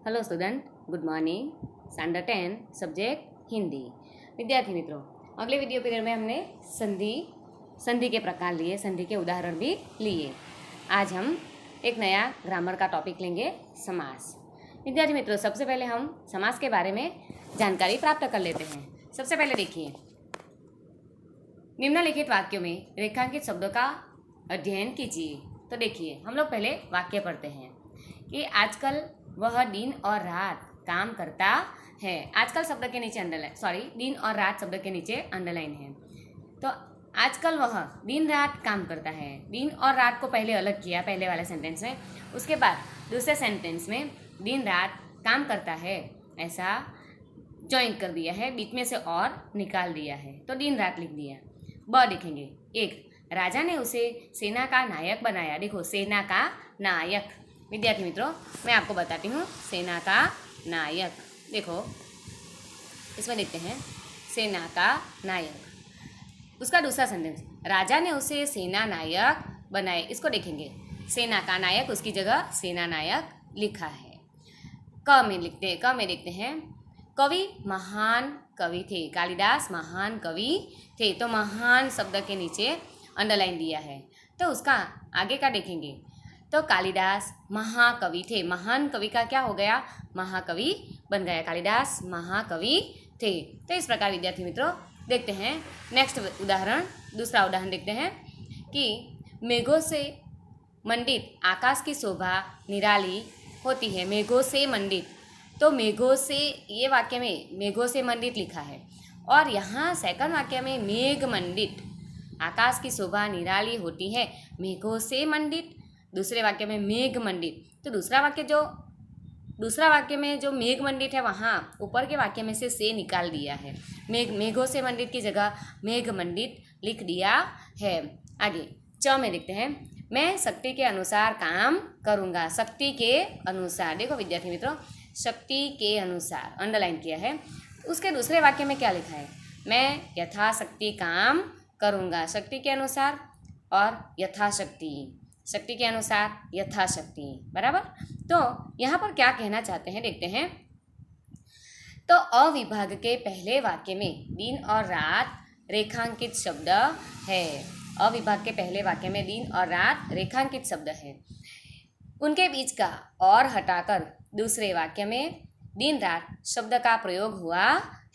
Hello student, good morning. Standard 10 subject Hindi. विद्यार्थी मित्रों, अगले वीडियो पीरियड में हमने संधि के प्रकार लिए, संधि के उदाहरण भी लिए। आज हम एक नया ग्रामर का टॉपिक लेंगे, समास। विद्यार्थी मित्रों, सबसे पहले हम समास के बारे में जानकारी प्राप्त कर लेते हैं। सबसे पहले देखिए, निम्नलिखित वाक्यों में रेखांकित शब्दों का अध्ययन कीजिए। तो देखिए, हम लोग पहले वाक्य पढ़ते हैं कि आजकल वह दिन और रात काम करता है। आजकल शब्द के नीचे दिन और रात शब्द के नीचे अंडरलाइन है। तो आजकल वह दिन रात काम करता है। दिन और रात को पहले अलग किया पहले वाले सेंटेंस में, उसके बाद दूसरे सेंटेंस में दिन रात काम करता है ऐसा ज्वाइन कर दिया है, बीच में से और निकाल दिया है, तो दिन रात लिख दिया। ब लिखेंगे, एक, राजा ने उसे सेना का नायक बनाया। देखो, सेना का नायक। विद्यार्थी मित्रों, मैं आपको बताती हूँ, सेना का नायक। देखो, इसमें देखते हैं, सेना का नायक। उसका दूसरा सेंटेंस, राजा ने उसे सेना नायक बनाए। इसको देखेंगे, सेना का नायक उसकी जगह सेना नायक लिखा है। क में देखते हैं, कवि महान कवि थे। कालिदास महान कवि थे, तो महान शब्द के नीचे अंडरलाइन दिया है। तो उसका आगे का देखेंगे, तो कालिदास महाकवि थे। महान कवि का क्या हो गया? महाकवि बन गया। कालिदास महाकवि थे। तो इस प्रकार विद्यार्थी मित्रों देखते हैं नेक्स्ट उदाहरण। दूसरा उदाहरण देखते हैं कि मेघों से मंडित आकाश की शोभा निराली होती है। मेघों से मंडित, तो मेघों से, ये वाक्य में मेघों से मंडित लिखा है, और यहाँ सेकंड वाक्य में मेघ मंडित, आकाश की शोभा निराली होती है, मेघों से मंडित। दूसरे वाक्य में मेघ मंडित, तो दूसरा वाक्य में जो मेघ मंडित है, वहाँ ऊपर के वाक्य में से निकाल दिया है। मेघों से मंडित की जगह मेघ मंडित लिख दिया है। आगे च में देखते हैं, मैं शक्ति के अनुसार काम करूँगा। शक्ति के अनुसार, देखो विद्यार्थी मित्रों, शक्ति के अनुसार अंडरलाइन किया है। उसके दूसरे वाक्य में क्या लिखा है? मैं यथाशक्ति काम करूँगा। शक्ति के अनुसार और यथाशक्ति, शक्ति के अनुसार यथाशक्ति, बराबर। तो यहाँ पर क्या कहना चाहते हैं देखते हैं। तो अविभाग के पहले वाक्य में दिन और रात रेखांकित शब्द है। अविभाग के पहले वाक्य में दिन और रात रेखांकित शब्द है। उनके बीच का और हटाकर दूसरे वाक्य में दिन रात शब्द का प्रयोग हुआ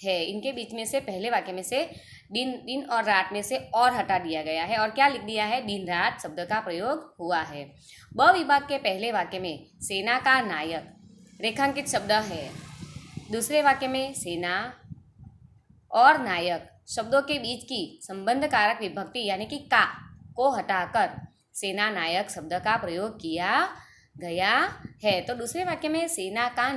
है। इनके बीच में से पहले वाक्य में से दिन और रात में से और हटा दिया गया है, और क्या लिख दिया है? दिन रात शब्द का प्रयोग हुआ है। ब विभाग के पहले वाक्य में सेना का नायक रेखांकित शब्द है। दूसरे वाक्य में सेना और नायक शब्दों के बीच की संबंध कारक विभक्ति यानी कि का को हटाकर सेना नायक शब्द का प्रयोग किया गया है। तो दूसरे वाक्य में सेना का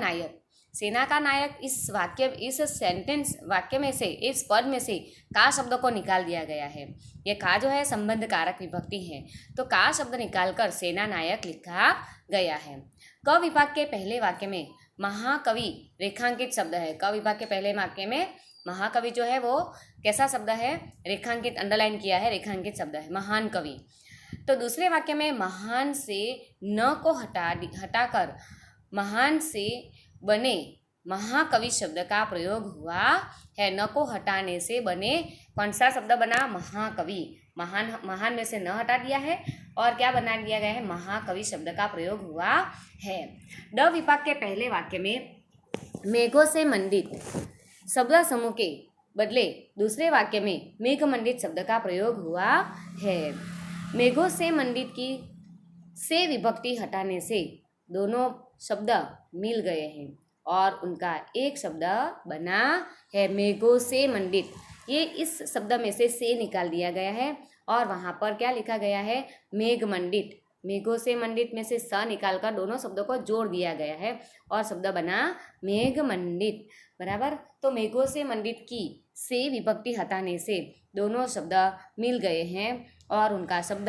नायक, इस वाक्य में से, इस पद में से का शब्द को निकाल दिया गया है। ये का जो है संबंध कारक विभक्ति है, तो का शब्द निकालकर सेना नायक लिखा गया है। क विभाग के पहले वाक्य में महाकवि रेखांकित शब्द है। क विभाग के पहले वाक्य में महाकवि जो है वो कैसा शब्द है? रेखांकित, अंडरलाइन किया है, रेखांकित शब्द है, महान कवि। तो दूसरे वाक्य में महान से न को हटाकर महान से बने महाकवि शब्द का प्रयोग हुआ है। न को हटाने से बने कौन सा शब्द बना? महाकवि। महान में से न हटा दिया है और क्या बना दिया गया है? महाकवि शब्द का प्रयोग हुआ है। ड विभाग के पहले वाक्य में मेघों से मंडित शब्द समूह के बदले दूसरे वाक्य में मेघ मंडित शब्द का प्रयोग हुआ है। मेघों से मंडित की से विभक्ति हटाने से दोनों शब्द मिल गए हैं और उनका एक शब्द बना है, मेघों से मंडित। ये इस शब्द में से निकाल दिया गया है और वहाँ पर क्या लिखा गया है? मेघ मंडित। मेघों से मंडित में से स निकालकर दोनों शब्दों को जोड़ दिया गया है और शब्द बना मेघ मंडित, बराबर। तो मेघों से मंडित की से विभक्ति हटाने से दोनों शब्द मिल गए हैं और उनका शब्द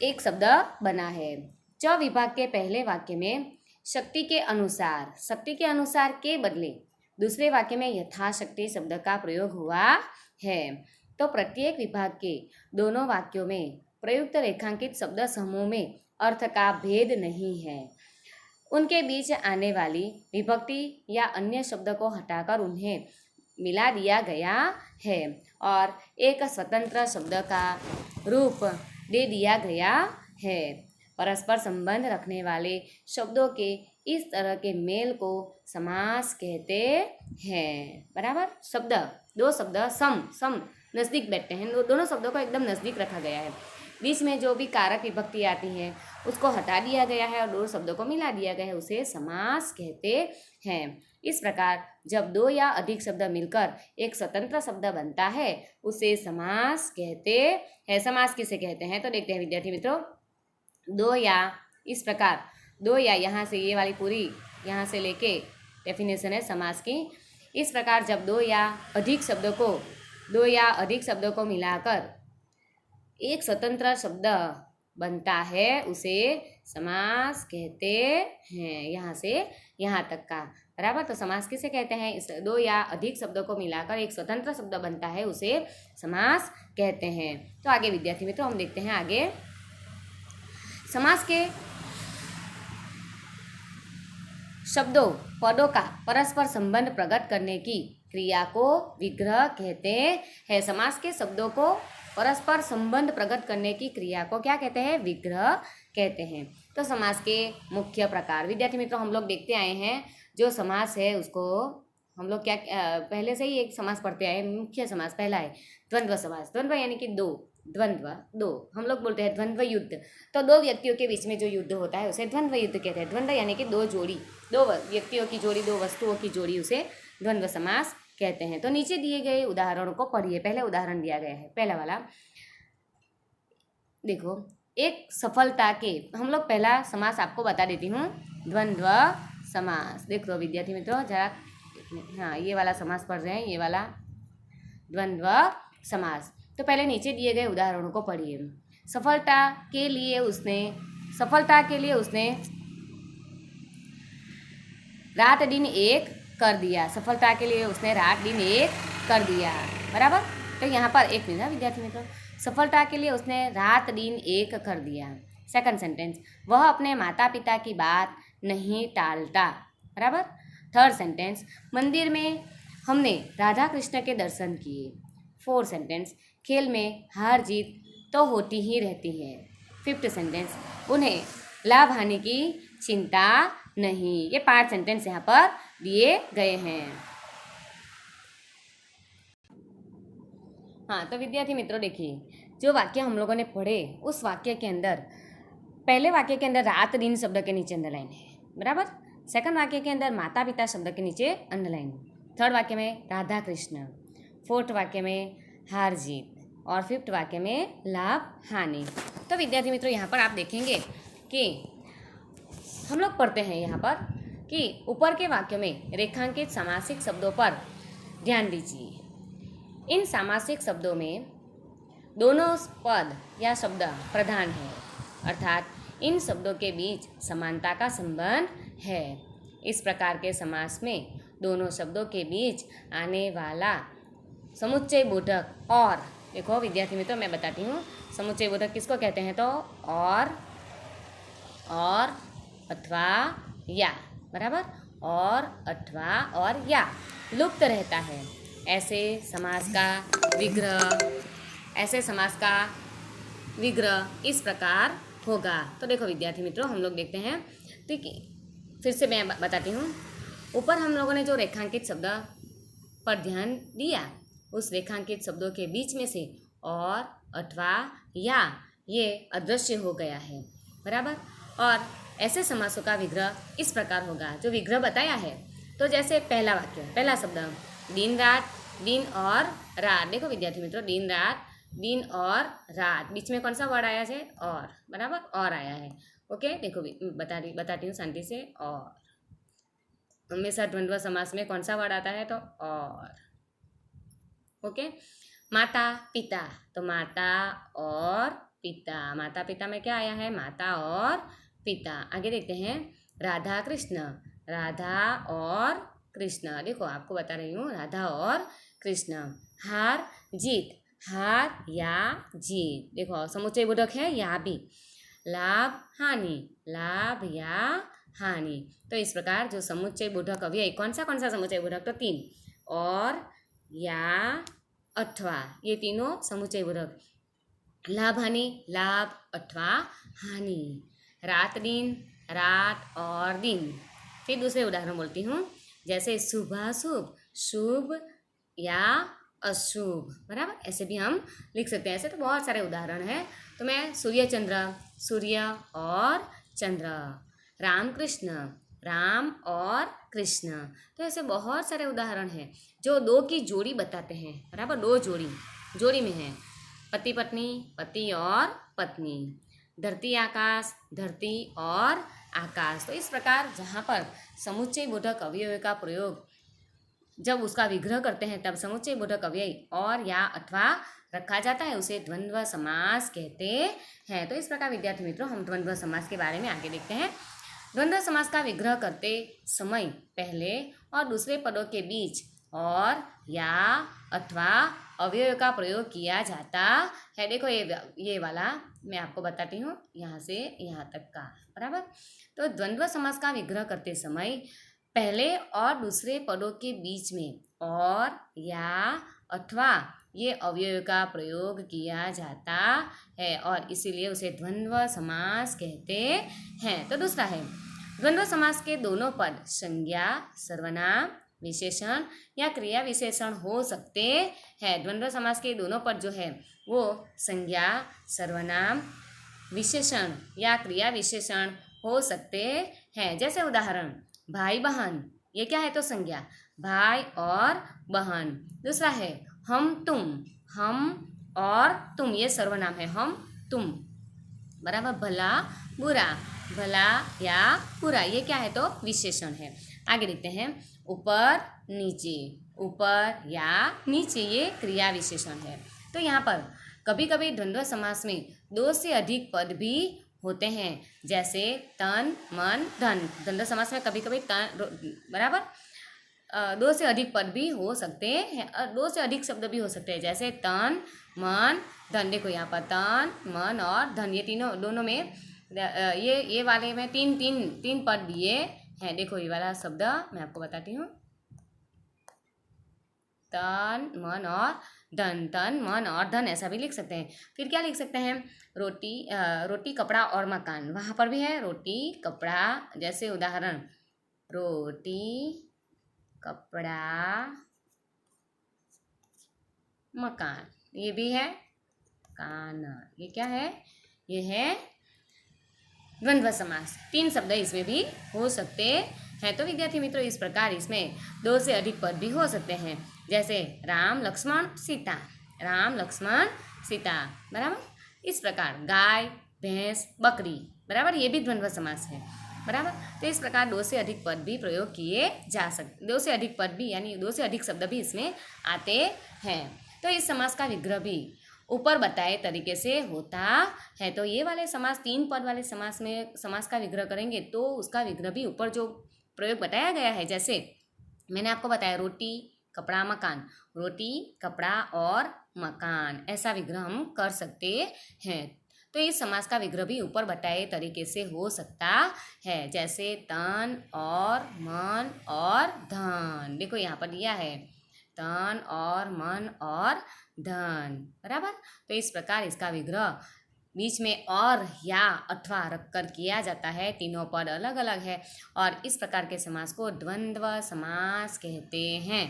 एक शब्द बना है। च विभाग के पहले वाक्य में शक्ति के अनुसार के बदले दूसरे वाक्य में यथाशक्ति शब्द का प्रयोग हुआ है। तो प्रत्येक विभाग के दोनों वाक्यों में प्रयुक्त रेखांकित शब्द समूह में अर्थ का भेद नहीं है। उनके बीच आने वाली विभक्ति या अन्य शब्द को हटाकर उन्हें मिला दिया गया है और एक स्वतंत्र शब्द का रूप दे दिया गया है। परस्पर संबंध रखने वाले शब्दों के इस तरह के मेल को समास कहते हैं। बराबर। शब्द, दो शब्द सम नज़दीक बैठते हैं, दोनों शब्दों को एकदम नज़दीक रखा गया है। बीच में जो भी कारक विभक्ति आती है उसको हटा दिया गया है और दो शब्दों को मिला दिया गया है, उसे समास कहते हैं। इस प्रकार जब दो या अधिक शब्द मिलकर एक स्वतंत्र शब्द बनता है उसे समास कहते हैं। समास किसे कहते हैं तो देखते हैं विद्यार्थी मित्रों। दो या, इस प्रकार दो या, यहाँ से ये वाली पूरी यहाँ से लेके डेफिनेशन है समास की। इस प्रकार जब दो या अधिक शब्दों को मिलाकर एक स्वतंत्र शब्द बनता है उसे समास कहते हैं। यहाँ से यहाँ तक का। बराबर। तो समास किसे कहते हैं? इस दो या अधिक शब्दों को मिलाकर एक स्वतंत्र शब्द बनता है उसे समास कहते हैं। तो आगे विद्यार्थी मित्रों हम देखते हैं आगे। समास के शब्दों पदों का परस्पर संबंध प्रकट करने की क्रिया को विग्रह कहते हैं। समास के शब्दों को परस्पर संबंध प्रकट करने की क्रिया को क्या कहते हैं? विग्रह कहते हैं। तो समास के मुख्य प्रकार विद्यार्थी मित्रों हम लोग देखते आए हैं। जो समास है उसको हम लोग क्या पहले से ही एक समास पढ़ते आए। मुख्य समास पहला है द्वंद्व समास। द्वंद्व यानी कि दो, द्वंद्व दो, हम लोग बोलते हैं द्वंद्व युद्ध। तो दो व्यक्तियों के बीच में जो युद्ध होता है उसे द्वंद्व युद्ध कहते हैं। द्वंद्व यानी कि दो जोड़ी, दो व्यक्तियों की जोड़ी, दो वस्तुओं की जोड़ी, उसे द्वंद्व समास कहते हैं। तो नीचे दिए गए उदाहरणों को पढ़िए। पहले उदाहरण दिया गया है, पहला वाला देखो। एक सफलता के, हम लोग पहला समास आपको बता देती हूँ, द्वंद्व समास। देख लो विद्यार्थी मित्रों जरा, हाँ ये वाला समास पढ़ रहे हैं, ये वाला द्वंद्व समास। तो पहले नीचे दिए गए उदाहरणों को पढ़िए। सफलता के लिए उसने रात दिन एक कर दिया। सफलता के लिए उसने रात दिन एक कर दिया। बराबर। तो यहाँ पर एक मिनट विद्यार्थी मित्रों, सफलता के लिए उसने रात दिन एक कर दिया। सेकंड सेंटेंस, वह अपने माता पिता की बात नहीं टालता। बराबर। थर्ड सेंटेंस, मंदिर में हमने राधा कृष्ण के दर्शन किए। फोर्थ सेंटेंस, खेल में हार जीत तो होती ही रहती है। फिफ्थ सेंटेंस, उन्हें लाभ हानि की चिंता नहीं। ये 5 सेंटेंस यहाँ पर दिए गए हैं। हाँ तो विद्यार्थी मित्रों देखिए, जो वाक्य हम लोगों ने पढ़े उस वाक्य के अंदर पहले वाक्य के अंदर रात दिन शब्द के नीचे अंडरलाइन है। बराबर। सेकंड वाक्य के अंदर माता पिता शब्द के नीचे अंडरलाइन। थर्ड वाक्य में राधा कृष्ण। फोर्थ वाक्य में हार जीत और फिफ्थ वाक्य में लाभ हानि। तो विद्यार्थी मित्रों यहाँ पर आप देखेंगे कि हम लोग पढ़ते हैं यहाँ पर कि ऊपर के वाक्यों में रेखांकित सामासिक शब्दों पर ध्यान दीजिए। इन सामासिक शब्दों में दोनों पद या शब्द प्रधान है, अर्थात इन शब्दों के बीच समानता का संबंध है। इस प्रकार के समास में दोनों शब्दों के बीच आने वाला समुच्चय बोधक और, देखो विद्यार्थी मित्रों मैं बताती हूँ समुच्चय बोधक किसको कहते हैं, तो और अथवा या। बराबर। और अथवा और या लुप्त रहता है। ऐसे समास का विग्रह इस प्रकार होगा। तो देखो विद्यार्थी मित्रों हम लोग देखते हैं। ठीक है, फिर से मैं बताती हूँ। ऊपर हम लोगों ने जो रेखांकित शब्द पर ध्यान दिया, उस रेखांकित शब्दों के बीच में से और अथवा या ये अदृश्य हो गया है। बराबर। और ऐसे समासों का विग्रह इस प्रकार होगा जो विग्रह बताया है। तो जैसे पहला वाक्य, पहला शब्द दिन रात, दिन और रात। देखो विद्यार्थी मित्रों, दिन रात, दिन और रात, बीच में कौन सा वर्ड आया है? और। बराबर। और आया है। ओके, देखो बताती हूँ शांति से। और हमेशा द्वंद्व समास में कौन सा वर्ड आता है? तो और। ओके। माता पिता, तो माता और पिता, माता पिता में क्या आया है? माता और पिता। आगे देखते हैं राधा कृष्ण, राधा और कृष्ण। देखो आपको बता रही हूँ राधा और कृष्ण। हार जीत, हार या जीत। देखो समुच्चय बोधक है यहाँ भी। लाभ हानि, लाभ या हानि। तो इस प्रकार जो समुच्चय बोधक अव्यय कौन सा समुच्चय बोधक, तो 3 और, या, अथवा, ये तीनों समुच्चय बोधक। लाभ हानि, लाभ अथवा हानि। रात दिन, रात और दिन। फिर दूसरे उदाहरण बोलती हूँ, जैसे शुभाशुभ, शुभ या अशुभ, बराबर, ऐसे भी हम लिख सकते हैं। ऐसे तो बहुत सारे उदाहरण हैं। तो मैं सूर्य चंद्र, सूर्य और चंद्र। राम कृष्ण, राम और कृष्ण। तो ऐसे बहुत सारे उदाहरण हैं जो दो की जोड़ी बताते हैं, बराबर, दो जोड़ी में है। पति पत्नी, पति और पत्नी। धरती आकाश, धरती और आकाश। तो इस प्रकार जहाँ पर समुच्चय बोधक अवयव का प्रयोग जब उसका विग्रह करते हैं तब समुच्चय बोधक अव्यय और, या, अथवा रखा जाता है, उसे द्वंद्व समास कहते हैं। तो इस प्रकार विद्यार्थी मित्रों हम द्वंद्व समास के बारे में आगे देखते हैं। द्वंद्व समास का विग्रह करते समय पहले और दूसरे पदों के बीच और, या, अथवा अवयव का प्रयोग किया जाता है। देखो ये वाला मैं आपको बताती हूँ, यहाँ से यहाँ तक का, बराबर। तो द्वंद्व समास का विग्रह करते समय पहले और दूसरे पदों के बीच में और, या, अथवा ये अवयव का प्रयोग किया जाता है और इसीलिए उसे द्वंद्व समास कहते हैं। तो दूसरा है, द्वंद्व समास के दोनों पद संज्ञा, सर्वनाम, विशेषण या क्रिया विशेषण हो सकते हैं। द्वंद्व समास के दोनों पद जो है वो संज्ञा, सर्वनाम, विशेषण या क्रिया विशेषण हो सकते हैं। जैसे उदाहरण, भाई बहन, ये क्या है, तो संज्ञा, भाई और बहन। दूसरा है हम और तुम, ये सर्वनाम है, हम तुम, बराबर। भला बुरा, भला या बुरा, ये क्या है, तो विशेषण है। आगे देखते हैं, ऊपर नीचे, ऊपर या नीचे, ये क्रिया विशेषण है। तो यहाँ पर कभी कभी द्वंद्व समास में दो से अधिक पद भी होते हैं, जैसे तन, मन, धन। द्वंद्व समास में कभी कभी बराबर दो से अधिक पद भी हो सकते हैं, दो से अधिक शब्द भी हो सकते हैं, जैसे तन, मन, धन। देखो यहाँ पर तन, मन और धन, ये तीनों दोनों में ये वाले में तीन पद दिए हैं। देखो ये वाला शब्द मैं आपको बताती हूँ, तन, मन और धन, तन, मन और धन, ऐसा भी लिख सकते हैं। फिर क्या लिख सकते हैं, रोटी, कपड़ा और मकान, वहाँ पर भी है रोटी, कपड़ा। जैसे उदाहरण, रोटी, कपड़ा, मकान, ये भी है कान। ये क्या है, ये है द्वंद्व समास। 3 शब्द इसमें भी हो सकते हैं। तो विद्यार्थी मित्रों इस प्रकार इसमें दो से अधिक पद भी हो सकते हैं, जैसे राम लक्ष्मण सीता, राम लक्ष्मण सीता, बराबर। इस प्रकार गाय, भैंस, बकरी, बराबर, ये भी द्वंद्व समास है, बराबर। तो इस प्रकार दो से अधिक पद भी प्रयोग किए जा सकते, दो से अधिक पद भी यानी दो से अधिक शब्द भी इसमें आते हैं। तो इस समास का विग्रह भी ऊपर बताए तरीके से होता है। तो ये वाले समास 3 पद वाले समास में समास का विग्रह करेंगे तो उसका विग्रह भी ऊपर जो प्रयोग बताया गया है, जैसे मैंने आपको बताया रोटी, कपड़ा, मकान, रोटी, कपड़ा और मकान, ऐसा विग्रह हम कर सकते हैं। तो इस समास का विग्रह भी ऊपर बताए तरीके से हो सकता है, जैसे तन और मन और धन। देखो यहाँ पर दिया है तन और मन और धन, बराबर। तो इस प्रकार इसका विग्रह बीच में और, या, अथवा रखकर किया जाता है। तीनों पद अलग अलग है और इस प्रकार के समास को द्वंद्व समास कहते हैं,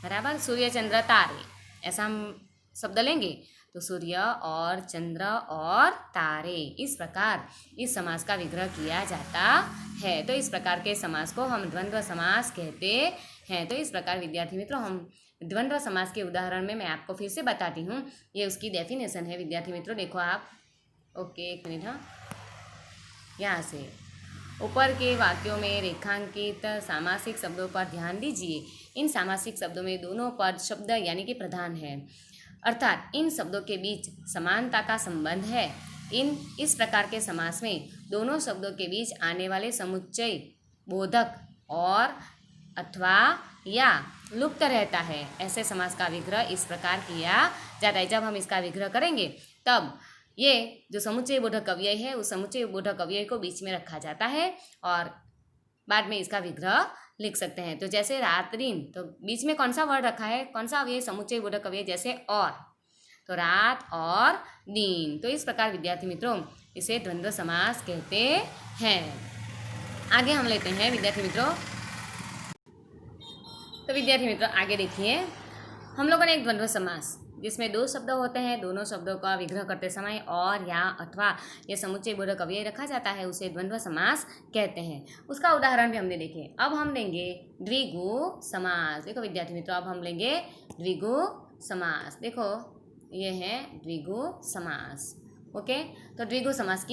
बराबर। सूर्य चंद्र तारे, ऐसा हम शब्द लेंगे तो सूर्य और चंद्र और तारे, इस प्रकार इस समास का विग्रह किया जाता है। तो इस प्रकार के समास को हम द्वंद्व समास कहते हैं। तो इस प्रकार विद्यार्थी मित्रों हम द्वंद्व समास के उदाहरण में मैं आपको फिर से बताती हूँ, ये उसकी डेफिनेशन है विद्यार्थी मित्रों। देखो आप, ओके, एक मिनट, हाँ, यहाँ से ऊपर के वाक्यों में रेखांकित सामासिक शब्दों पर ध्यान दीजिए। इन सामासिक शब्दों में दोनों पद शब्द यानी कि प्रधान है, अर्थात इन शब्दों के बीच समानता का संबंध है। इस प्रकार के समास में दोनों शब्दों के बीच आने वाले समुच्चय बोधक और, अथवा, या लुप्त रहता है। ऐसे समास का विग्रह इस प्रकार किया जाता है। जब हम इसका विग्रह करेंगे तब ये जो समुच्चय बोधक अव्यय है उस समुच्चय बोधक अव्यय को बीच में रखा जाता है और बाद में इसका विग्रह लिख सकते हैं। तो जैसे रात्रिन, तो बीच में कौन सा वर्ड रखा है, कौन सा अव्यय, समुच्चय बोधक अव्यय, जैसे और, तो रात और दिन। तो इस प्रकार विद्यार्थी मित्रों इसे द्वंद्व समास कहते हैं। आगे हम लेते हैं विद्यार्थी मित्रों। तो विद्यार्थी मित्रों आगे देखिए, हम लोगों ने एक द्वंद्व समास जिसमें दो शब्द होते हैं, दोनों शब्दों का विग्रह करते समय और या अथवा ये समुच्चय बोधक अव्यय रखा जाता है, उसे द्वंद्व समास कहते हैं। उसका उदाहरण भी हमने देखे। अब हम लेंगे द्विगु समास। देखो विद्यार्थी मित्रों, अब हम लेंगे द्विगु समास। देखो ये है द्विगु समास। ओके, तो द्विगु समास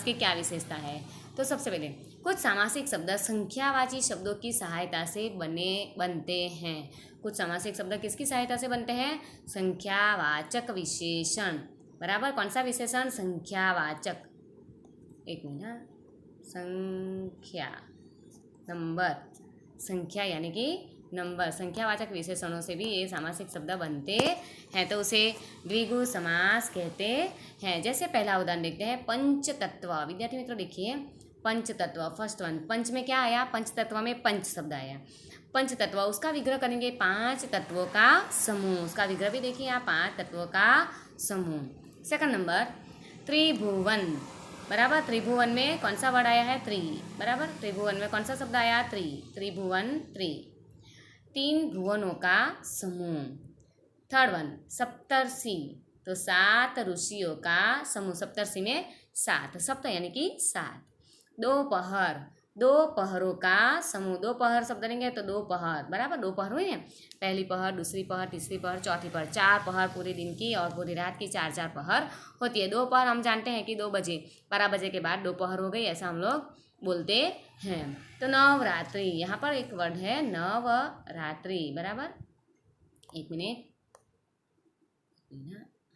की क्या विशेषता है? तो सबसे पहले कुछ सामासिक शब्द संख्यावाची शब्दों की सहायता से बनते हैं। कुछ सामासिक शब्द किसकी सहायता से बनते हैं? संख्यावाचक विशेषण। बराबर, कौन सा विशेषण? संख्यावाचक। एक मिनट, संख्या, नंबर, संख्या यानी कि नंबर, संख्यावाचक विशेषणों से भी ये सामासिक शब्द बनते हैं, तो उसे द्विगु समास कहते हैं। जैसे पहला उदाहरण देखते हैं, पंचतत्व। विद्यार्थी मित्रों देखिए, पंचतत्व, फर्स्ट वन, पंच में क्या आया? पंचतत्व में पंच शब्द आया। पंचतत्व, उसका विग्रह करेंगे 5 तत्वों का समूह। उसका विग्रह भी देखिए आप, 5 तत्वों का समूह। सेकंड नंबर, त्रिभुवन। बराबर, त्रिभुवन में कौन सा वर्ड आया है? त्रि। बराबर, त्रिभुवन में कौन सा शब्द आया? त्रि। त्रिभुवन, त्रि। 3 भुवनों का समूह। थर्ड वन, सप्तर्षि, तो 7 ऋषियों का समूह। सप्तर्षि में 7, सप्त यानी कि 7। दोपहर, 2 पहरों का समूह। 2 पहर शब्द लेंगे तो 2 पहर। बराबर, 2 पहर हुई हैं, पहली पहर, दूसरी पहर, तीसरी पहर, चौथी पहर। 4 पहर पूरे दिन की और पूरी रात की 4 पहर होती है। 2 पहर हम जानते हैं कि 2 बजे, 12 बजे के बाद 2 पहर हो गई, ऐसा हम लोग बोलते हैं। तो नवरात्रि, यहाँ पर एक वर्ड है नवरात्रि। बराबर, एक मिनट,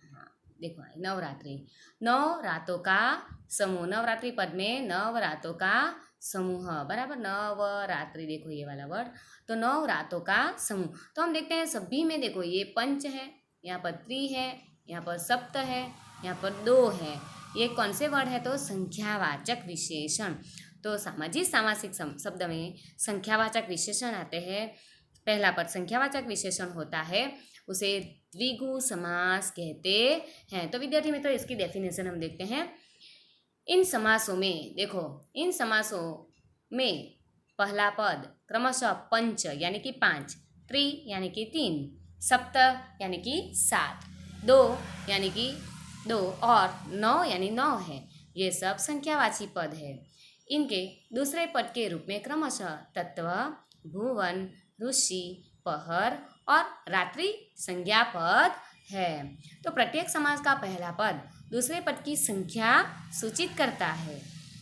हाँ देखो, नवरात्रि, 9 रातों का समूह। नवरात्रि पद में 9 रातों का समूह। बराबर, नवरात्रि, देखो ये वाला वर्ड, तो 9 रातों का समूह। तो हम देखते हैं सभी में, देखो ये पंच है, यहाँ पर त्रि है, यहाँ पर सप्त है, यहाँ पर 2 है। ये कौन से वर्ड है? तो संख्यावाचक विशेषण। तो सामासिक शब्द में संख्यावाचक विशेषण आते हैं। पहला पद संख्यावाचक विशेषण होता है, उसे द्विगु समास कहते हैं। तो विद्यार्थी मित्रों इसकी डेफिनेशन हम देखते हैं। इन समासों में देखो, इन समासों में पहला पद क्रमशः पंच यानी कि 5, त्रि यानी कि 3, सप्त यानी कि 7, 2 यानी कि 2 और 9 यानी 9 है। ये सब संख्यावाची पद है। इनके दूसरे पद के रूप में क्रमशः तत्व, भुवन, ऋषि, पहर और रात्रि संज्ञा पद है। तो प्रत्येक समास का पहला पद दूसरे पद की संख्या सूचित करता है।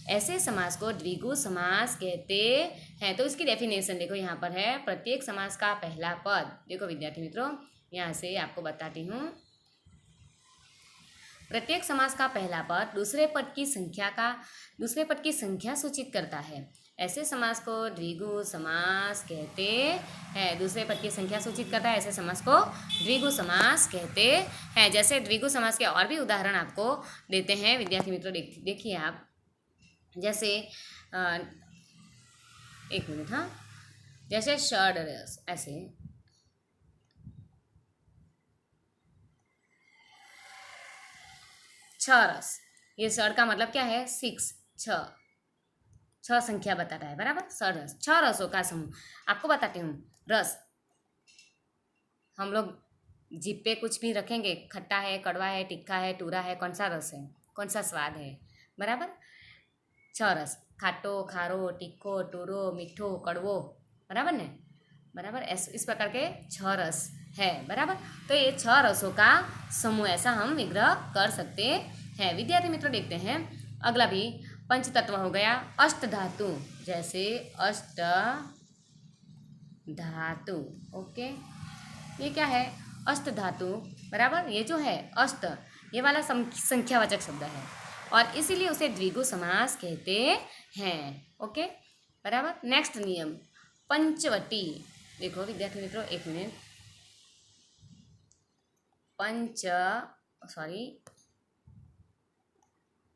ऐसे समास को द्विगु समास कहते हैं। तो इसकी डेफिनेशन देखो यहाँ पर है, प्रत्येक समास का पहला पद। देखो विद्यार्थी मित्रों, यहाँ से आपको बताती हूँ। प्रत्येक समास का पहला पद दूसरे पद की संख्या सूचित करता है। ऐसे समास को द्विगु समास कहते हैं। दूसरे पद की संख्या सूचित करता है, ऐसे समास को द्विगु समास कहते हैं। जैसे द्विगु समास के और भी उदाहरण आपको देते हैं विद्यार्थी मित्रों, देखिए आप। जैसे एक मिनट, हाँ, जैसे षड्रस, ऐसे छह रस, ये षड का मतलब क्या है? 6, 6 संख्या बताता है। बराबर, षड्रस, 6 रसों का समूह। आपको बताती हूँ, रस हम लोग जीभ पे कुछ भी रखेंगे, खट्टा है, कड़वा है, तीखा है, टूरा है, कौन सा रस है, कौन सा स्वाद है? बराबर, 6 रस, खाटो, खारो, तीखो, टूरो, मीठो, कड़वो। बराबर ने? बराबर, इस प्रकार के 6 रस है। बराबर, तो ये 6 रसों का समूह, ऐसा हम विग्रह कर सकते हैं। विद्यार्थी मित्रों देखते हैं अगला भी, पंच तत्व हो गया। अष्ट धातु, जैसे अष्ट धातु। ओके, ये क्या है? अष्ट धातु। बराबर, ये जो है अष्ट, ये वाला संख्यावाचक शब्द है और इसीलिए उसे द्विगु समास कहते हैं। ओके, बराबर। नेक्स्ट नियम, पंचवटी। देखो विद्यार्थी मित्रों, एक मिनट,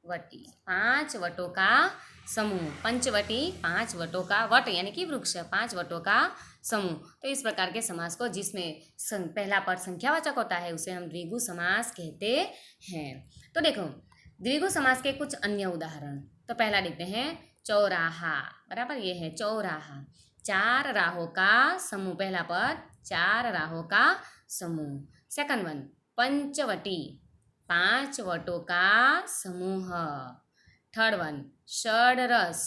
वटी, 5 वटों का समूह। पंचवटी, 5 वटों का, वट यानी कि वृक्ष, 5 वटों का समूह। तो इस प्रकार के समास को जिसमें पहला पद संख्यावाचक होता है उसे हम द्विगु समास कहते हैं। तो देखो द्विगु समास के कुछ अन्य उदाहरण। तो पहला देखते हैं चौराहा, बराबर, ये है चौराहा, 4 राहों का समूह। पहला पद 4 राहों का समूह। सेकंड वन पंचवटी, 5 वटों का समूह। थर्ड वन षड्रस,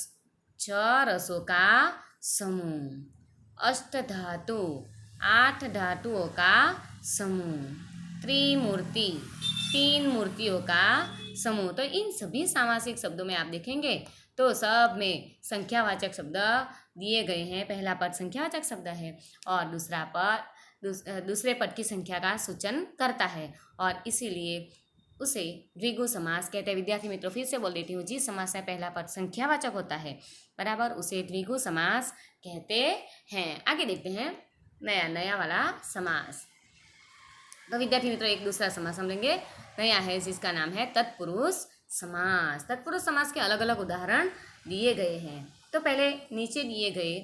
6 रसों का समूह। अष्टधातु, 8 धातुओं का समूह। त्रिमूर्ति, 3 मूर्तियों का समूह। तो इन सभी सामासिक शब्दों में आप देखेंगे तो सब में संख्यावाचक शब्द दिए गए हैं। पहला पद संख्यावाचक शब्द है और दूसरा पद दूसरे पद की संख्या का सूचन करता है और इसीलिए उसे द्विगु समास कहते हैं। विद्यार्थी मित्रों फिर से बोल देती हूँ, जिस समास में पहला पद संख्यावाचक होता है, बराबर, उसे द्विगु समास कहते हैं। आगे देखते हैं नया वाला समास। तो विद्यार्थी मित्रों एक दूसरा समास हम लेंगे, नया है, जिसका नाम है तत्पुरुष समास। तत्पुरुष समास के अलग अलग उदाहरण दिए गए हैं। तो पहले नीचे दिए गए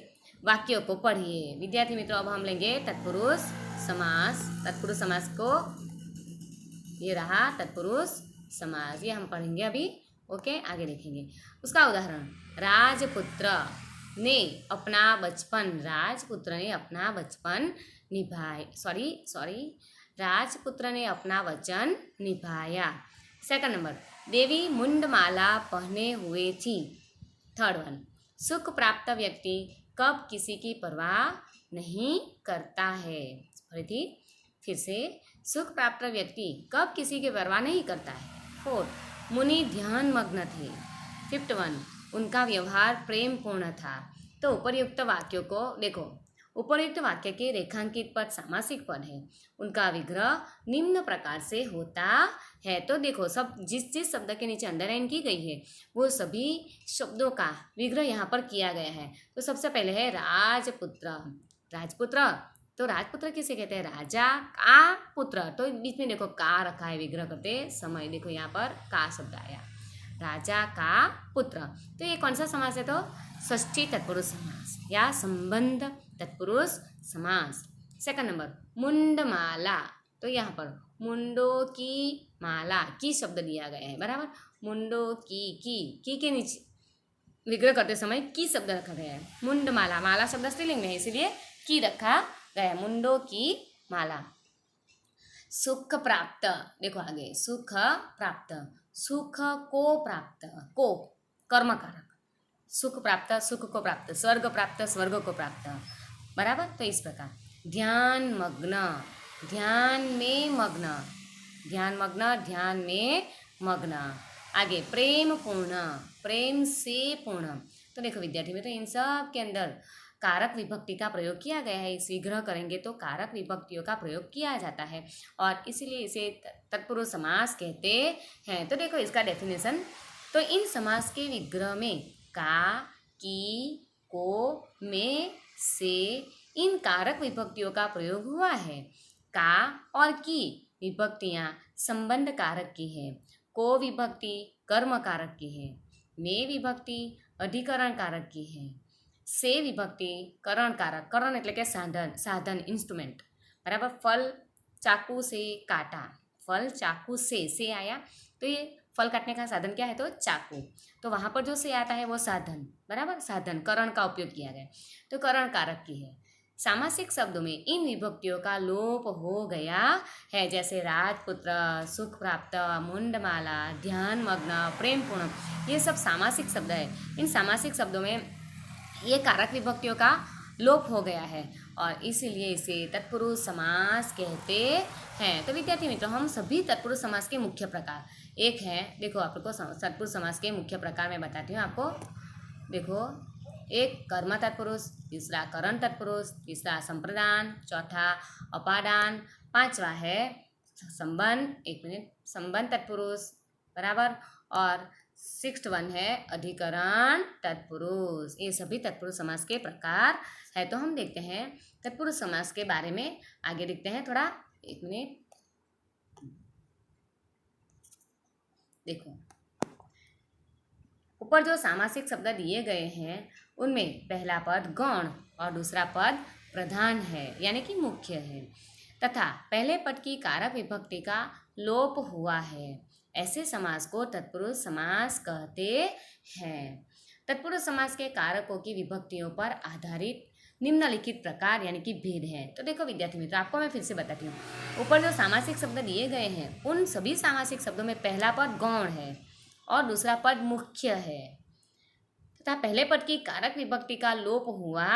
वाक्यों को पढ़िए। विद्यार्थी मित्रों अब हम लेंगे तत्पुरुष समास। तत्पुरुष समास को, ये रहा तत्पुरुष समास, ये हम पढ़ेंगे अभी। ओके, आगे देखेंगे उसका उदाहरण। राजपुत्र ने अपना बचपन, राजपुत्र ने अपना बचपन राजपुत्र ने अपना वचन निभाया। सेकंड नंबर देवी मुंडमाला पहने हुए थी। थर्ड वन सुख प्राप्त व्यक्ति कब किसी की परवाह नहीं करता है। फिर से सुख प्राप्त व्यक्ति कब किसी की परवाह नहीं करता है। फोर्थ मुनि ध्यान मग्न थे। फिफ्थ वन उनका व्यवहार प्रेम पूर्ण था। तो उपर्युक्त वाक्यों को देखो, उपर्युक्त वाक्य के रेखांकित पद सामासिक पद है, उनका विग्रह निम्न प्रकार से होता है। तो देखो सब जिस शब्द के नीचे अंडरलाइन की गई है वो सभी शब्दों का विग्रह यहाँ पर किया गया है। तो सबसे पहले है राजपुत्र। राजपुत्र, तो राजपुत्र किसे कहते हैं? राजा का पुत्र। तो बीच में देखो का रखा है विग्रह करते समय, देखो यहाँ पर का शब्द आया, राजा का पुत्र। तो ये कौन सा समास है? तो षष्ठी तत्पुरुष समास या संबंध तत्पुरुष समास। सेकंड नंबर मुंडमाला, तो यहाँ पर मुंडो की माला, की शब्द दिया गया है, बराबर, मुंडो की के नीचे विग्रह करते समय की शब्द रखा गया है। मुंडमाला, माला शब्द स्त्रीलिंग में है इसलिए की रखा गया, मुंडो की माला। सुख प्राप्त, देखो आगे सुख प्राप्त, सुख को प्राप्त, को कर्म कारक, सुख प्राप्त, सुख को प्राप्त, स्वर्ग प्राप्त, स्वर्ग को प्राप्त, बराबर। तो इस प्रकार ध्यान मग्न, ध्यान में मग्न, ध्यान मग्न, ध्यान में मग्न। आगे प्रेम पूर्ण, प्रेम से पूर्ण। तो देखो विद्यार्थी मित्रों इन सब के अंदर कारक विभक्ति का प्रयोग किया गया है। इस विग्रह करेंगे तो कारक विभक्तियों का प्रयोग किया जाता है और इसीलिए इसे तत्पुरुष समास कहते हैं। तो देखो इसका डेफिनेशन। तो इन समास के विग्रह में का, की, को, में, से इन कारक विभक्तियों का प्रयोग हुआ है। का और की विभक्तियाँ संबंध कारक की है, को विभक्ति कर्म कारक की है, में विभक्ति अधिकरण कारक की है, से विभक्ति करण कारक, करण એટલે કે સાધન इंस्ट्रूमेंट, बराबर। फल चाकू से काटा, फल चाकू से आया, तो ये फल काटने का साधन क्या है? तो चाकू। तो वहाँ पर जो से आता है वो साधन, बराबर, साधन करण का उपयोग किया गया, तो करण कारक की है। सामासिक शब्दों में इन विभक्तियों का लोप हो गया है, जैसे राजपुत्र, सुख प्राप्त, मुंडमाला, ध्यान मग्न, प्रेम पूर्ण, ये सब सामासिक शब्द है। इन सामासिक शब्दों में ये कारक विभक्तियों का लोप हो गया है और इसीलिए इसे तत्पुरुष समास कहते हैं। तो विद्यार्थी मित्रों हम सभी तत्पुरुष समास के मुख्य प्रकार, एक है, देखो आपको तत्पुरुष समास के मुख्य प्रकार मैं बताती हूँ आपको। देखो एक कर्म तत्पुरुष, दूसरा करण तत्पुरुष, तीसरा संप्रदान, चौथा अपादान, पांचवा है संबंध, एक मिनट, संबंध तत्पुरुष, बराबर, और सिक्स्थ वन है अधिकरण तत्पुरुष। ये सभी तत्पुरुष समास के प्रकार है। तो हम देखते हैं तत्पुरुष समास के बारे में, आगे देखते हैं थोड़ा, एक मिनट। देखो ऊपर जो सामासिक शब्द दिए गए हैं उनमें पहला पद गौण और दूसरा पद प्रधान है यानी कि मुख्य है, तथा पहले पद की कारक विभक्ति का लोप हुआ है। ऐसे समास को तत्पुरुष समास कहते हैं। तत्पुरुष समास के कारकों की विभक्तियों पर आधारित निम्नलिखित प्रकार यानी कि भेद है। तो देखो विद्यार्थी मित्रों, आपको मैं फिर से बताती हूँ। ऊपर जो सामासिक शब्द दिए गए हैं उन सभी सामासिक शब्दों में पहला पद गौण है और दूसरा पद मुख्य है, तथा पहले पद की कारक विभक्ति का लोप हुआ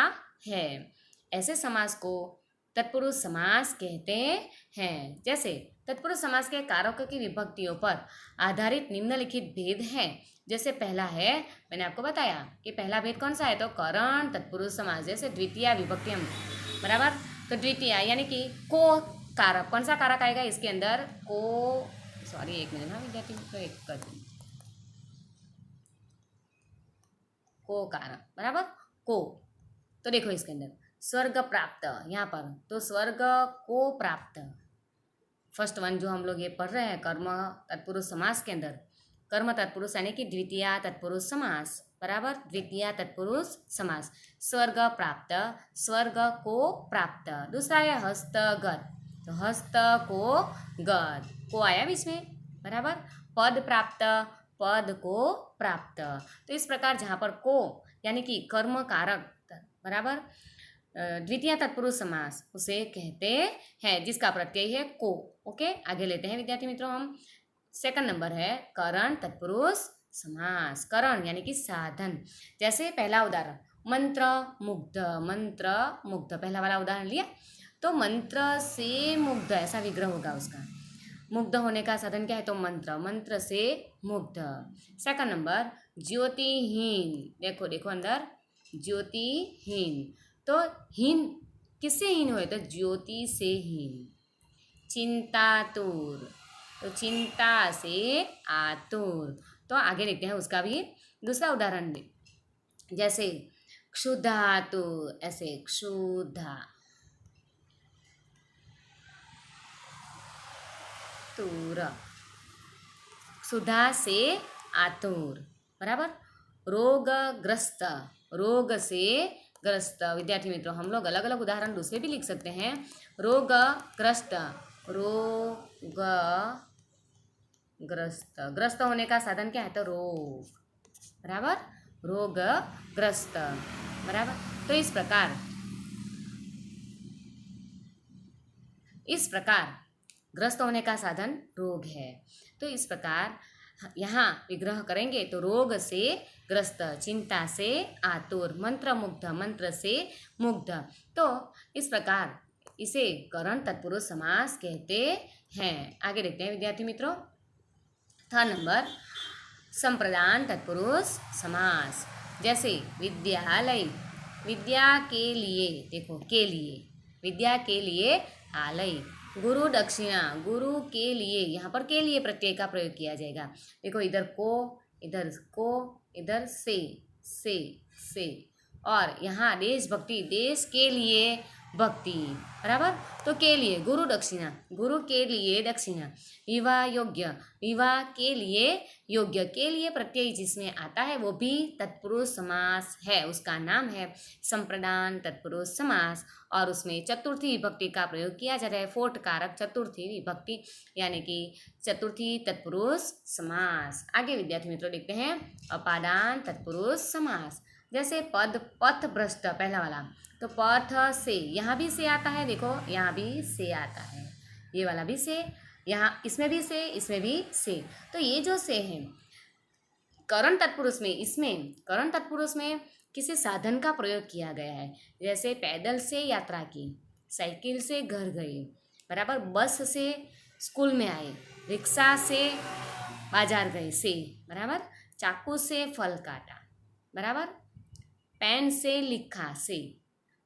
है। ऐसे समास को तत्पुरुष समास कहते हैं। जैसे तत्पुरुष समास के कारकों की विभक्तियों पर आधारित निम्नलिखित भेद हैं। जैसे पहला है, मैंने आपको बताया कि पहला भेद कौन सा है, तो करण तत्पुरुष समास। जैसे द्वितीय विभक्तिम, बराबर। तो द्वितीय यानी कि को कारक, कौन सा कारक आएगा इसके अंदर, को, सॉरी एक मिनट, हाँ विद्यार्थी, तो एक कर दूँ, को कारक, बराबर, को। तो देखो इसके अंदर स्वर्ग प्राप्त, यहाँ पर तो स्वर्ग को प्राप्त, फर्स्ट वन जो हम लोग ये पढ़ रहे हैं कर्म तत्पुरुष समास के अंदर, कर्म तत्पुरुष यानी कि द्वितीय तत्पुरुष समास, बराबर, द्वितीय तत्पुरुष समास। स्वर्ग प्राप्त, स्वर्ग को प्राप्त। दूसरा है हस्तगत, तो हस्त को गत, को आया बीच में, बराबर। पद प्राप्त, पद को प्राप्त। तो इस प्रकार जहाँ पर को यानी कि कर्म कारक, बराबर, द्वितीय तत्पुरुष समास उसे कहते हैं जिसका प्रत्यय है को। ओके, आगे लेते हैं विद्यार्थी मित्रों हम। सेकंड नंबर है करण तत्पुरुष समास। करण यानी कि साधन। जैसे पहला उदाहरण मंत्र मुग्ध, मंत्र मुग्ध, पहला वाला उदाहरण लिया तो मंत्र से मुग्ध ऐसा विग्रह होगा उसका। मुग्ध होने का साधन क्या है, तो मंत्र, मंत्र से मुग्ध। सेकंड नंबर ज्योतिहीन, देखो देखो अंदर ज्योतिहीन, तो हीन किससे हीन हुए, तो ज्योति से हीन। चिंतातुर, तो चिंता से आतुर। तो आगे देखते हैं उसका भी दूसरा उदाहरण भी। जैसे क्षुधातुर, ऐसे क्षुधा तुर, क्षुधा से आतुर, बराबर। रोगग्रस्त, रोग से ग्रस्त। विद्यार्थी मित्रों, हम लोग अलग अलग उदाहरण दूसरे भी लिख सकते हैं। रोगग्रस्त, रोग ग्रस्त, ग्रस्त होने का साधन क्या है, तो रोग, बराबर, रोगग्रस्त, बराबर। तो इस प्रकार ग्रस्त होने का साधन रोग है। तो इस प्रकार यहाँ विग्रह करेंगे तो रोग से ग्रस्त, चिंता से आतुर, मंत्र मुग्ध, मंत्र से मुग्ध। तो इस प्रकार इसे करण तत्पुरुष समास कहते हैं। आगे देखते हैं विद्यार्थी मित्रों। थर्ड नंबर संप्रदान तत्पुरुष समास। जैसे विद्यालय, विद्या के लिए, देखो के लिए, विद्या के लिए आलय। गुरु दक्षिणा, गुरु के लिए, यहाँ पर के लिए प्रत्यय का प्रयोग किया जाएगा। देखो इधर को, इधर को, इधर से और यहाँ देशभक्ति, देश के लिए भक्ति, बराबर। तो के लिए गुरु दक्षिणा, गुरु के लिए दक्षिणा। विवाह योग्य, विवाह के लिए योग्य, के लिए प्रत्यय जिसमें आता है वो भी तत्पुरुष समास है, उसका नाम है संप्रदान तत्पुरुष समास। और उसमें चतुर्थी विभक्ति का प्रयोग किया जाता है, फोर्थ कारक चतुर्थी विभक्ति यानी कि चतुर्थी तत्पुरुष समास। आगे विद्यार्थी मित्रों देखते हैं अपादान तत्पुरुष समास। जैसे पद पथ भ्रष्ट, पहला वाला, तो पथ से, यहाँ भी से आता है, देखो यहाँ भी से आता है, ये वाला भी से, यहाँ इसमें भी से, इसमें भी से। तो ये जो से है करण तत्पुरुष में, इसमें करण तत्पुरुष में किसी साधन का प्रयोग किया गया है। जैसे पैदल से यात्रा की, साइकिल से घर गए, बराबर, बस से स्कूल में आए, रिक्शा से बाजार गए, से, बराबर, चाकू से फल काटा, बराबर, पेन से लिखा, से,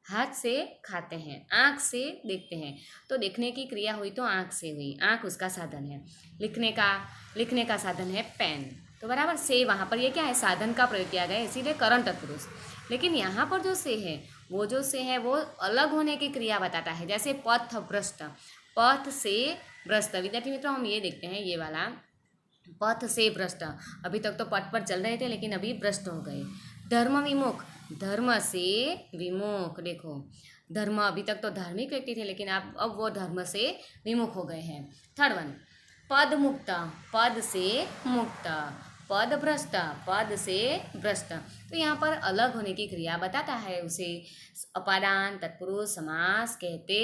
हाथ से खाते हैं, आँख से देखते हैं। तो देखने की क्रिया हुई तो आँख से हुई, आँख उसका साधन है। लिखने का साधन है पेन, तो बराबर से, वहाँ पर ये क्या है, साधन का प्रयोग किया गया है, इसीलिए करण तत्पुरुष। लेकिन यहाँ पर जो से है, वो जो से है वो अलग होने की क्रिया बताता है। जैसे पथ भ्रष्ट, पथ से भ्रष्ट। विद्यार्थी मित्रों हम ये देखते हैं, ये वाला पथ से भ्रष्ट, अभी तक तो पथ पर चल रहे थे लेकिन अभी भ्रष्ट हो गए। धर्म विमुख, धर्म से विमुख, देखो धर्म, अभी तक तो धार्मिक व्यक्ति थे लेकिन अब वो धर्म से विमुख हो गए हैं। थर्ड वन, पद मुक्त, पद से मुक्त, पद भ्रष्ट, पद से भ्रष्ट। तो यहाँ पर अलग होने की क्रिया बताता है, उसे अपादान तत्पुरुष समास कहते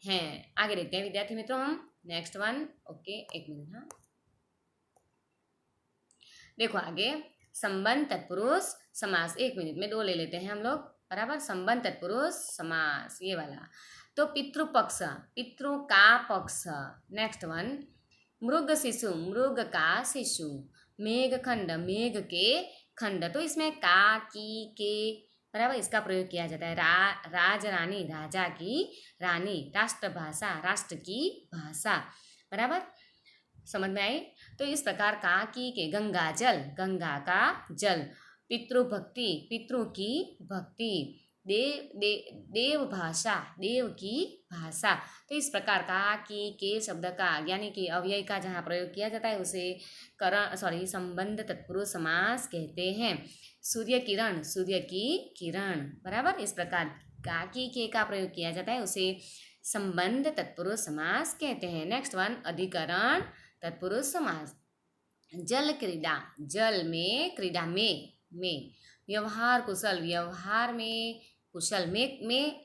हैं। आगे देखते हैं विद्यार्थी मित्रों हम नेक्स्ट वन। ओके, एक मिनट। हाँ, देखो आगे, संबंध तत्पुरुष समास, 1 मिनट में 2 ले लेते हैं हम लोग, बराबर। संबंध तत्पुरुष समास, ये वाला। तो पितृपक्ष, पितृ का पक्ष। नेक्स्ट वन, मृग शिशु, मृग का शिशु। मेघ खंड, मेघ के खंड। तो इसमें का, की, के, बराबर, इसका प्रयोग किया जाता है। राज रानी, राजा की रानी। राष्ट्रभाषा, राष्ट्र की भाषा, बराबर, समझ में आई। तो इस प्रकार का, की, के। गंगा जल, गंगा का जल। पितृभक्ति, पितृ की भक्ति। देव भाषा, देव की भाषा। तो इस प्रकार का, की, के शब्द का यानी कि अव्यय का जहाँ प्रयोग किया जाता है उसे संबंध तत्पुरुष समास कहते हैं। सूर्य किरण, सूर्य की किरण, बराबर। इस प्रकार का, की, के का प्रयोग किया जाता है उसे संबंध तत्पुरुष समास कहते हैं। नेक्स्ट वन, अधिकरण तत्पुरुष समास। जल क्रीड़ा, जल में, क्रीड़ा में। व्यवहार कुशल, व्यवहार में कुशल। में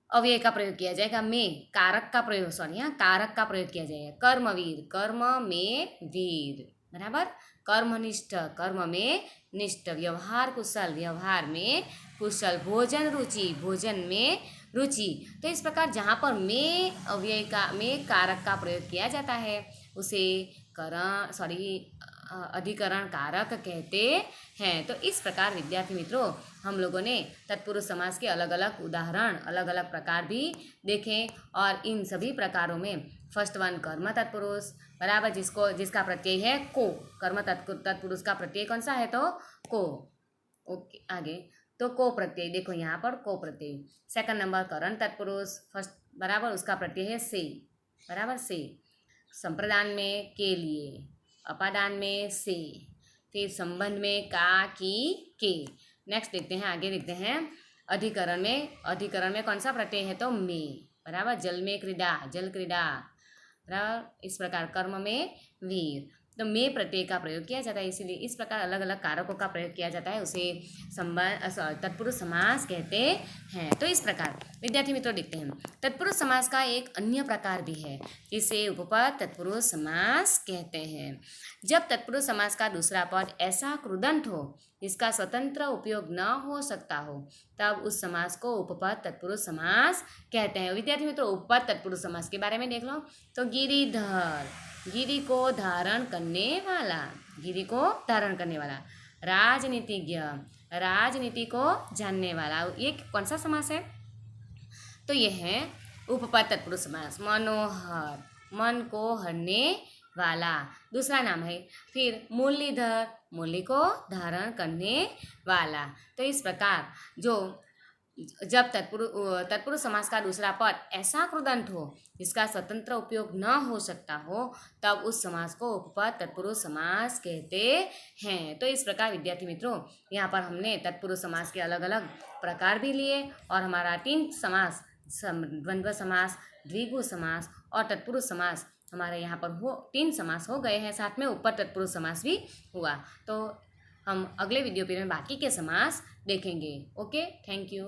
अव्यय का प्रयोग किया जाएगा। में कारक का प्रयोग, यहाँ कारक का प्रयोग किया जाएगा। कर्मवीर, कर्म में वीर, बराबर। कर्मनिष्ठ, कर्म में निष्ठ। व्यवहार कुशल, व्यवहार में कुशल। भोजन रुचि, भोजन में रुचि। तो इस प्रकार जहाँ पर में अव्यय का, में कारक का प्रयोग किया जाता है उसे अधिकरण कारक कहते हैं। तो इस प्रकार विद्यार्थी मित्रों हम लोगों ने तत्पुरुष समास के अलग अलग उदाहरण, अलग अलग प्रकार भी देखे। और इन सभी प्रकारों में फर्स्ट वन कर्म तत्पुरुष, बराबर, जिसका प्रत्यय है को। कर्म तत्पुरुष का प्रत्यय कौन सा है? तो को। ओके, आगे तो को प्रत्यय, देखो यहाँ पर को प्रत्यय। सेकंड नंबर करण तत्पुरुष, फर्स्ट, बराबर, उसका प्रत्यय है से, बराबर, से। संप्रदान में के लिए, अपादान में से, फिर संबंध में का, की, के। नेक्स्ट देखते हैं, आगे देखते हैं अधिकरण में। अधिकरण में कौन सा प्रत्यय है? तो में, बराबर। जल में क्रीड़ा, जल क्रीड़ा, बराबर। इस प्रकार कर्म में वीर, तो में प्रत्यय का प्रयोग किया जाता है। इसीलिए इस प्रकार अलग अलग कारकों का प्रयोग किया जाता है, उसे तत्पुरुष समास कहते हैं। तो इस प्रकार विद्यार्थी मित्रों देखते हैं तत्पुरुष समास का एक अन्य प्रकार भी है, इसे उपपद तत्पुरुष समास कहते हैं। जब तत्पुरुष समास का दूसरा पद ऐसा कृदंत हो जिसका स्वतंत्र उपयोग न हो सकता हो, तब उस समास को उपपद तत्पुरुष समास कहते हैं। विद्यार्थी मित्रों उपपद तत्पुरुष समास के बारे में देख लो। तो गिरिधर, गिरि को धारण करने वाला, गिरि को धारण करने वाला। राजनीतिज्ञ, राजनीति को जानने वाला। ये कौन सा समास है? तो यह है उपपद तत्पुरुष समास। मनोहर, मन को हरने वाला दूसरा नाम है। फिर मुरलीधर, मुरली को धारण करने वाला। तो इस प्रकार जब तत्पुरुष समास का दूसरा पद ऐसा कृदंत हो जिसका स्वतंत्र उपयोग न हो सकता हो, तब उस समास को उपपद तत्पुरुष समास कहते हैं। तो इस प्रकार विद्यार्थी मित्रों यहाँ पर हमने तत्पुरुष समास के अलग अलग प्रकार भी लिए और हमारा 3 समास, द्वंद्व समास, द्विगु समास और तत्पुरुष समास, हमारे यहाँ पर 3 समास हो गए हैं। साथ में उपपद तत्पुरुष समास भी हुआ। तो हम अगले वीडियो में बाकी के समास देखेंगे। Okay, thank you.